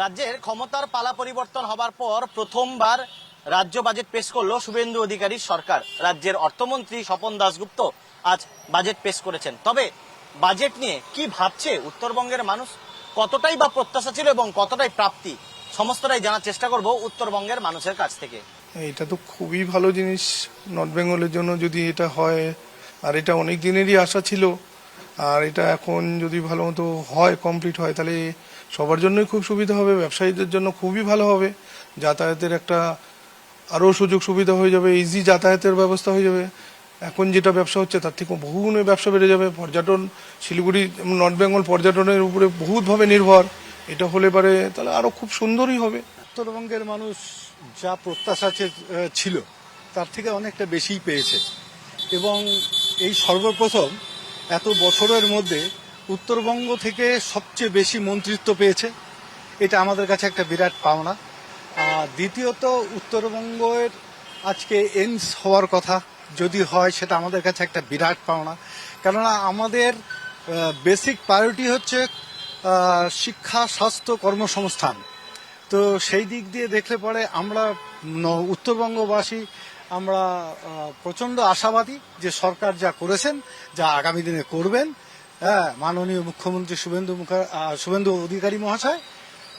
রাজ্যের ক্ষমতার পালা পরিবর্তন হবার পর প্রথমবার রাজ্য বাজেট পেশ করলো শুভেন্দু অধিকারীর সরকার। রাজ্যের অর্থমন্ত্রী স্বপন দাশগুপ্ত আজ বাজেট পেশ করেছেন। তবে বাজেট নিয়ে কি ভাবছে উত্তরবঙ্গের মানুষ, কতটাই বা প্রত্যাশা ছিল এবং কতটাই প্রাপ্তি, সমস্তটাই জানার চেষ্টা করব উত্তরবঙ্গের মানুষের কাছ থেকে। এটা তো খুবই ভালো জিনিস নর্থ বেঙ্গলের জন্য যদি এটা হয়, আর এটা অনেক দিনেরই আশা ছিল। আর এটা এখন যদি ভালো মতো হয়, কমপ্লিট হয়, তাহলে সবার জন্যই খুব সুবিধা হবে, ব্যবসায়ীদের জন্য খুবই ভালো হবে। যাতায়াতের একটা আরও সুযোগ সুবিধা হয়ে যাবে, ইজি যাতায়াতের ব্যবস্থা হয়ে যাবে। এখন যেটা ব্যবসা হচ্ছে তার থেকে বহুগুণে ব্যবসা বেড়ে যাবে। পর্যটন, শিলিগুড়ি নর্থ বেঙ্গল পর্যটনের উপরে বহুতভাবে নির্ভর। এটা হলে পারে তাহলে আরও খুব সুন্দরই হবে। উত্তরবঙ্গের মানুষ যা প্রত্যাশা ছিল তার থেকে অনেকটা বেশিই পেয়েছে, এবং এই সর্বপ্রথম এত বছরের মধ্যে উত্তরবঙ্গ থেকে সবচেয়ে বেশি মন্ত্রিত্ব পেয়েছে। এটা আমাদের কাছে একটা বিরাট পাওনা। আর দ্বিতীয়ত, উত্তরবঙ্গের আজকে এইমস হওয়ার কথা, যদি হয় সেটা আমাদের কাছে একটা বিরাট পাওনা। কেননা আমাদের বেসিক প্রায়োরিটি হচ্ছে শিক্ষা, স্বাস্থ্য, কর্মসংস্থান। তো সেই দিক দিয়ে দেখলে পরে আমরা উত্তরবঙ্গবাসী আমরা প্রচণ্ড আশাবাদী যে সরকার যা করেছেন, যা আগামী দিনে করবেন, হ্যাঁ, মাননীয় মুখ্যমন্ত্রী শুভেন্দু অধিকারী মহাশয়,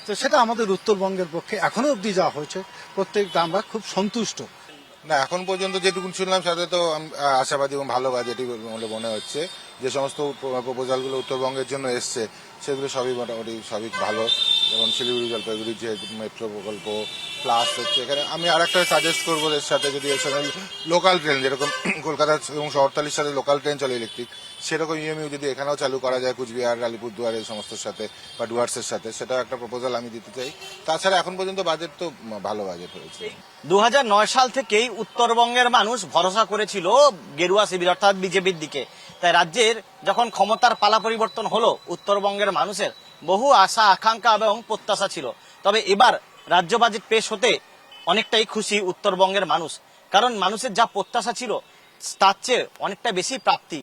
তো সেটা আমাদের উত্তরবঙ্গের পক্ষে এখনো অবধি যা হয়েছে প্রত্যেকটা আমরা খুব সন্তুষ্ট। না, এখন পর্যন্ত যেটুকু শুনলাম সাথে তো আশাবাদী এবং ভালো বাজেটই বলে মনে হচ্ছে। যে সমস্ত প্রপোজালগুলো উত্তরবঙ্গের জন্য এসছে সেগুলো সবই মোটামুটি সবই ভালো। যেমন শিলিগুড়ি জলপাইগুড়ির যে মেট্রো প্রকল্প প্লাস হচ্ছে, এখানে আমি আর একটা সাজেস্ট করবো এর সাথে, যদি এর সঙ্গে লোকাল ট্রেন, যেরকম কলকাতা এবং শহরতলির সাথে লোকাল ট্রেন চলে ইলেকট্রিক, সেরকম ইএমইউ যদি এখানেও চালু করা যায়, কুচবিহার, আলিপুরদুয়ার এই সমস্তর সাথে বা ডুয়ার্সের সাথে, সেটা একটা প্রপোজাল আমি দিতে চাই। তাছাড়া এখন পর্যন্ত বাজেট তো ভালো বাজেট হয়েছে। 2009 সাল থেকেই উত্তরবঙ্গের মানুষ ভরসা করেছিল গেরুয়া শিবির অর্থাৎ বিজেপির দিকে। তাই রাজ্যের যখন ক্ষমতার পালা পরিবর্তন হলো, উত্তরবঙ্গের মানুষের বহু আশা, আকাঙ্ক্ষা এবং প্রত্যাশা ছিল। তবে এবার রাজ্য বাজেট পেশ হতে অনেকটাই খুশি উত্তরবঙ্গের মানুষ, কারণ মানুষের যা প্রত্যাশা ছিল তার চেয়ে অনেকটা বেশি প্রাপ্তি।